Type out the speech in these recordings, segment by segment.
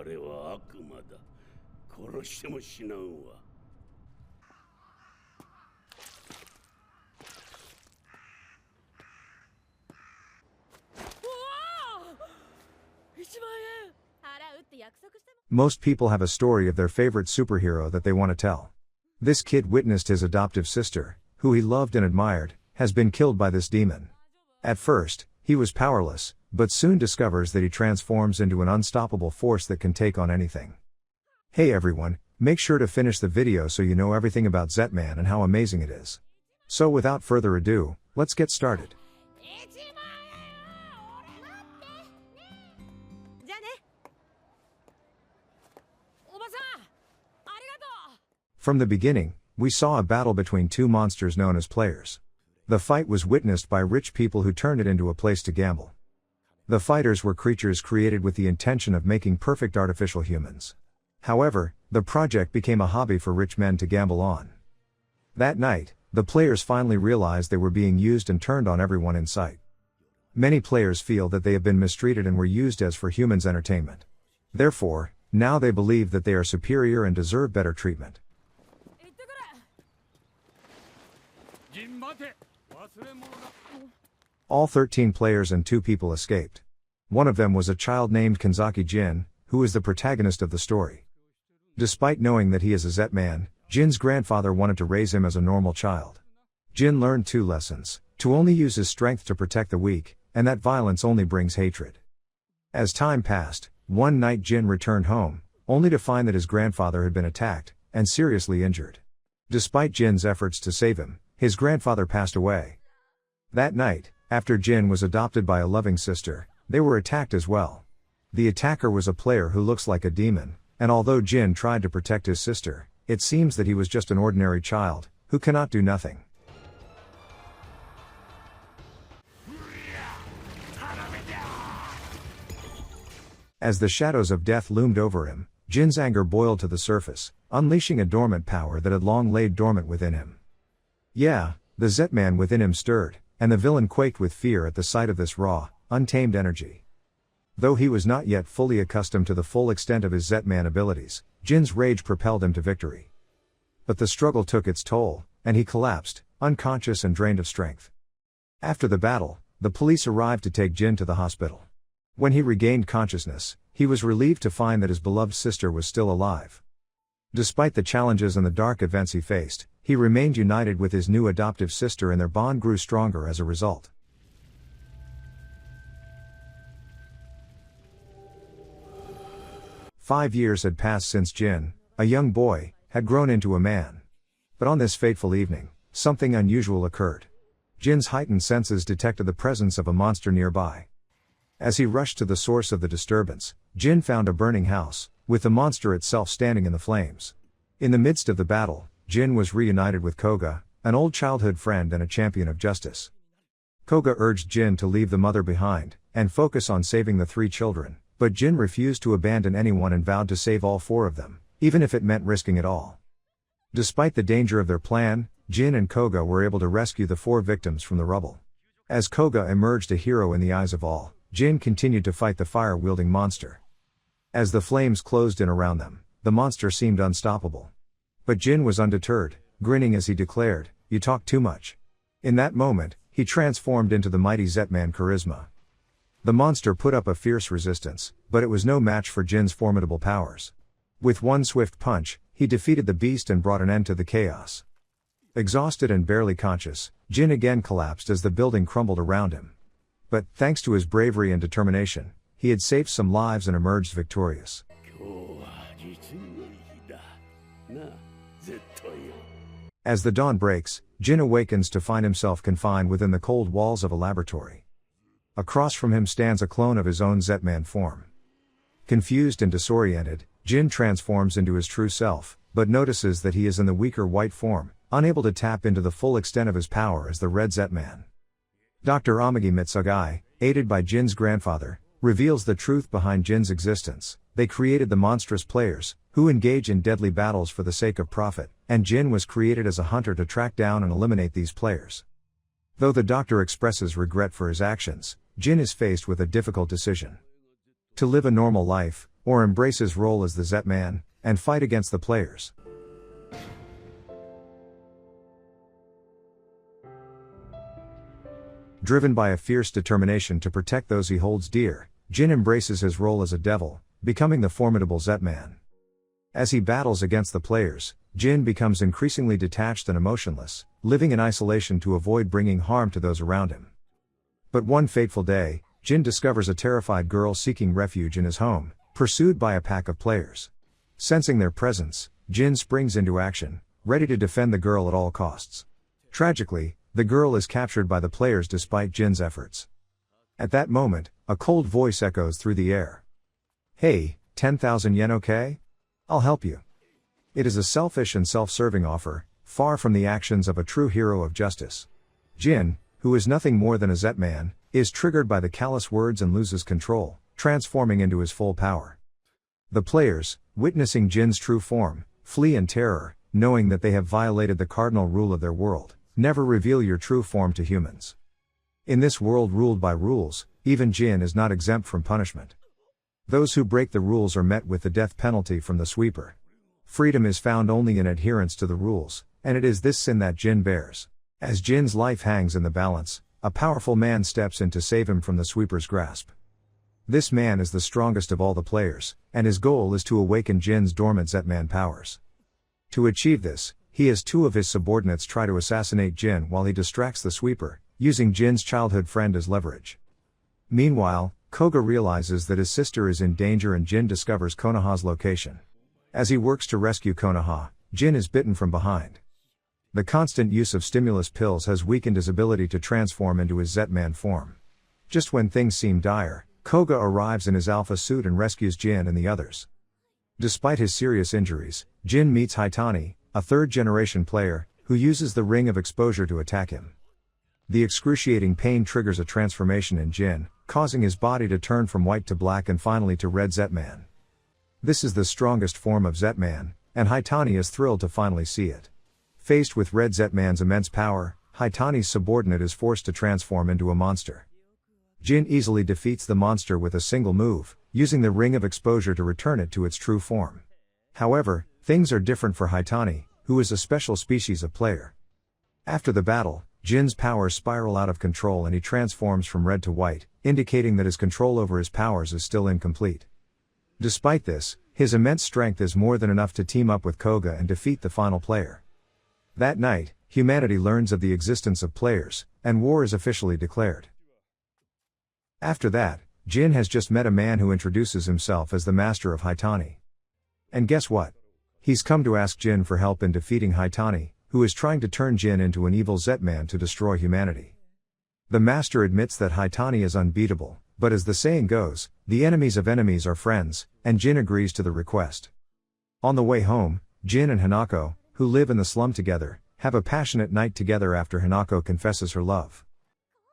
彼は悪魔だ。殺しても死なんわ。Most people have a story of their favorite superhero that they want to tell. This kid witnessed his adoptive sister, who he loved and admired, has been killed by this demon. At first, he was powerless, but soon discovers that he transforms into an unstoppable force that can take on anything. Hey everyone, make sure to finish the video so you know everything about Zetman and how amazing it is. So without further ado, let's get started. From the beginning, we saw a battle between two monsters known as players. The fight was witnessed by rich people who turned it into a place to gamble. The fighters were creatures created with the intention of making perfect artificial humans. However, the project became a hobby for rich men to gamble on. That night, the players finally realized they were being used and turned on everyone in sight. Many players feel that they have been mistreated and were used as for humans' entertainment. Therefore, now they believe that they are superior and deserve better treatment. All 13 players and 2 people escaped. One of them was a child named Kanzaki Jin, who is the protagonist of the story. Despite knowing that he is a Zetman, Jin's grandfather wanted to raise him as a normal child. Jin learned 2 lessons: to only use his strength to protect the weak, and that violence only brings hatred. As time passed, one night Jin returned home, only to find that his grandfather had been attacked, and seriously injured. Despite Jin's efforts to save him, his grandfather passed away. That night, after Jin was adopted by a loving sister, they were attacked as well. The attacker was a player who looks like a demon, and although Jin tried to protect his sister, it seems that he was just an ordinary child, who cannot do nothing. As the shadows of death loomed over him, Jin's anger boiled to the surface, unleashing a dormant power that had long laid dormant within him. Yeah, the Zetman within him stirred, and the villain quaked with fear at the sight of this raw, untamed energy. Though he was not yet fully accustomed to the full extent of his Zetman abilities, Jin's rage propelled him to victory. But the struggle took its toll, and he collapsed, unconscious and drained of strength. After the battle, the police arrived to take Jin to the hospital. When he regained consciousness, he was relieved to find that his beloved sister was still alive. Despite the challenges and the dark events he faced, he remained united with his new adoptive sister, and their bond grew stronger as a result. Five years had passed since Jin, a young boy, had grown into a man. But on this fateful evening, something unusual occurred. Jin's heightened senses detected the presence of a monster nearby. As he rushed to the source of the disturbance, Jin found a burning house, with the monster itself standing in the flames. In the midst of the battle, Jin was reunited with Koga, an old childhood friend and a champion of justice. Koga urged Jin to leave the mother behind, and focus on saving the 3 children, but Jin refused to abandon anyone and vowed to save all 4 of them, even if it meant risking it all. Despite the danger of their plan, Jin and Koga were able to rescue the 4 victims from the rubble. As Koga emerged a hero in the eyes of all, Jin continued to fight the fire-wielding monster. As the flames closed in around them, the monster seemed unstoppable. But Jin was undeterred, grinning as he declared, "You talk too much." In that moment, he transformed into the mighty Zetman Charisma. The monster put up a fierce resistance, but it was no match for Jin's formidable powers. With one swift punch, he defeated the beast and brought an end to the chaos. Exhausted and barely conscious, Jin again collapsed as the building crumbled around him. But, thanks to his bravery and determination, he had saved some lives and emerged victorious. As the dawn breaks, Jin awakens to find himself confined within the cold walls of a laboratory. Across from him stands a clone of his own Zetman form. Confused and disoriented, Jin transforms into his true self, but notices that he is in the weaker white form, unable to tap into the full extent of his power as the red Zetman. Dr. Amagi Mitsugai, aided by Jin's grandfather, reveals the truth behind Jin's existence. They created the monstrous players, who engage in deadly battles for the sake of profit, and Jin was created as a hunter to track down and eliminate these players. Though the doctor expresses regret for his actions, Jin is faced with a difficult decision. To live a normal life, or embrace his role as the Zetman, and fight against the players. Driven by a fierce determination to protect those he holds dear, Jin embraces his role as a devil, becoming the formidable Zetman. As he battles against the players, Jin becomes increasingly detached and emotionless, living in isolation to avoid bringing harm to those around him. But one fateful day, Jin discovers a terrified girl seeking refuge in his home, pursued by a pack of players. Sensing their presence, Jin springs into action, ready to defend the girl at all costs. Tragically, the girl is captured by the players despite Jin's efforts. At that moment, a cold voice echoes through the air. "Hey, 10,000 yen okay? I'll help you." It is a selfish and self-serving offer, far from the actions of a true hero of justice. Jin, who is nothing more than a Zetman, is triggered by the callous words and loses control, transforming into his full power. The players, witnessing Jin's true form, flee in terror, knowing that they have violated the cardinal rule of their world: never reveal your true form to humans. In this world ruled by rules, even Jin is not exempt from punishment. Those who break the rules are met with the death penalty from the sweeper. Freedom is found only in adherence to the rules, and it is this sin that Jin bears. As Jin's life hangs in the balance, a powerful man steps in to save him from the sweeper's grasp. This man is the strongest of all the players, and his goal is to awaken Jin's dormant Zetman powers. To achieve this, he has two of his subordinates try to assassinate Jin while he distracts the sweeper, using Jin's childhood friend as leverage. Meanwhile, Koga realizes that his sister is in danger and Jin discovers Konoha's location. As he works to rescue Konoha, Jin is bitten from behind. The constant use of stimulus pills has weakened his ability to transform into his Zetman form. Just when things seem dire, Koga arrives in his alpha suit and rescues Jin and the others. Despite his serious injuries, Jin meets Haitani, a third-generation player, who uses the ring of exposure to attack him. The excruciating pain triggers a transformation in Jin, causing his body to turn from white to black and finally to red Zetman. This is the strongest form of Zetman, and Haitani is thrilled to finally see it. Faced with red Zetman's immense power, Haitani's subordinate is forced to transform into a monster. Jin easily defeats the monster with a single move, using the ring of exposure to return it to its true form. However, things are different for Haitani, who is a special species of player. After the battle, Jin's powers spiral out of control and he transforms from red to white, indicating that his control over his powers is still incomplete. Despite this, his immense strength is more than enough to team up with Koga and defeat the final player. That night, humanity learns of the existence of players, and war is officially declared. After that, Jin has just met a man who introduces himself as the master of Haitani. And guess what? He's come to ask Jin for help in defeating Haitani, who is trying to turn Jin into an evil Zetman to destroy humanity. The master admits that Haitani is unbeatable, but as the saying goes, the enemies of enemies are friends, and Jin agrees to the request. On the way home, Jin and Hanako, who live in the slum together, have a passionate night together after Hanako confesses her love.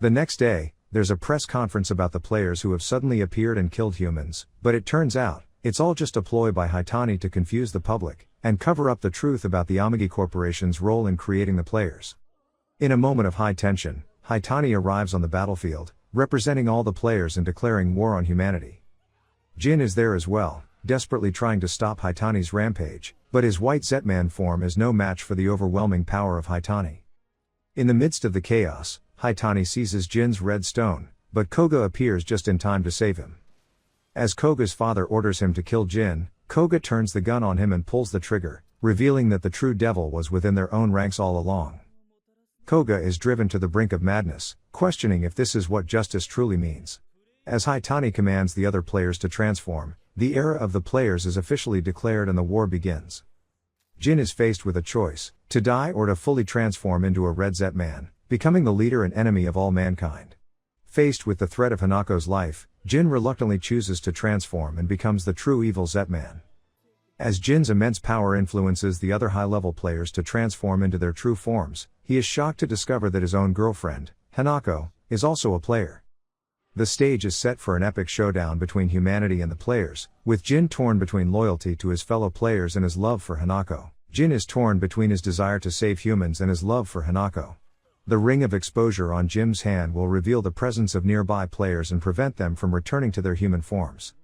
The next day, there's a press conference about the players who have suddenly appeared and killed humans, but it turns out, it's all just a ploy by Haitani to confuse the public, and cover up the truth about the Amagi Corporation's role in creating the players. In a moment of high tension, Haitani arrives on the battlefield, representing all the players and declaring war on humanity. Jin is there as well, desperately trying to stop Haitani's rampage, but his white Zetman form is no match for the overwhelming power of Haitani. In the midst of the chaos, Haitani seizes Jin's red stone, but Koga appears just in time to save him. As Koga's father orders him to kill Jin, Koga turns the gun on him and pulls the trigger, revealing that the true devil was within their own ranks all along. Koga is driven to the brink of madness, questioning if this is what justice truly means. As Haitani commands the other players to transform, the era of the players is officially declared and the war begins. Jin is faced with a choice: to die or to fully transform into a red Zetman, becoming the leader and enemy of all mankind. Faced with the threat of Hanako's life, Jin reluctantly chooses to transform and becomes the true evil Zetman. As Jin's immense power influences the other high-level players to transform into their true forms, he is shocked to discover that his own girlfriend, Hanako, is also a player. The stage is set for an epic showdown between humanity and the players, with Jin torn between loyalty to his fellow players and his love for Hanako. Jin is torn between his desire to save humans and his love for Hanako. The ring of exposure on Jin's hand will reveal the presence of nearby players and prevent them from returning to their human forms.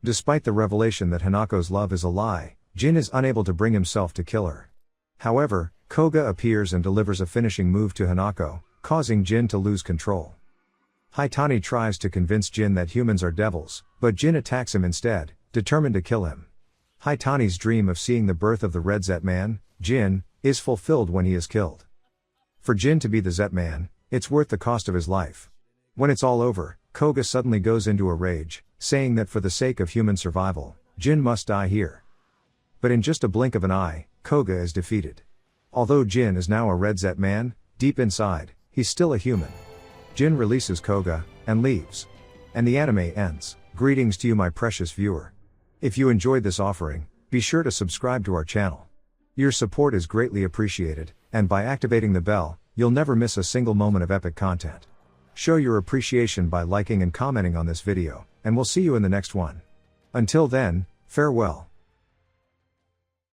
Despite the revelation that Hanako's love is a lie, Jin is unable to bring himself to kill her. However, Koga appears and delivers a finishing move to Hanako, causing Jin to lose control. Haitani tries to convince Jin that humans are devils, but Jin attacks him instead, determined to kill him. Haitani's dream of seeing the birth of the Red Zetman, Jin, is fulfilled when he is killed. For Jin to be the Zetman, it's worth the cost of his life. When it's all over, Koga suddenly goes into a rage, saying that for the sake of human survival, Jin must die here. But in just a blink of an eye, Koga is defeated. Although Jin is now a Red Zetman, deep inside, he's still a human. Jin releases Koga, and leaves. And the anime ends. Greetings to you, my precious viewer. If you enjoyed this offering, be sure to subscribe to our channel. Your support is greatly appreciated, and by activating the bell, you'll never miss a single moment of epic content. Show your appreciation by liking and commenting on this video, and we'll see you in the next one. Until then, farewell.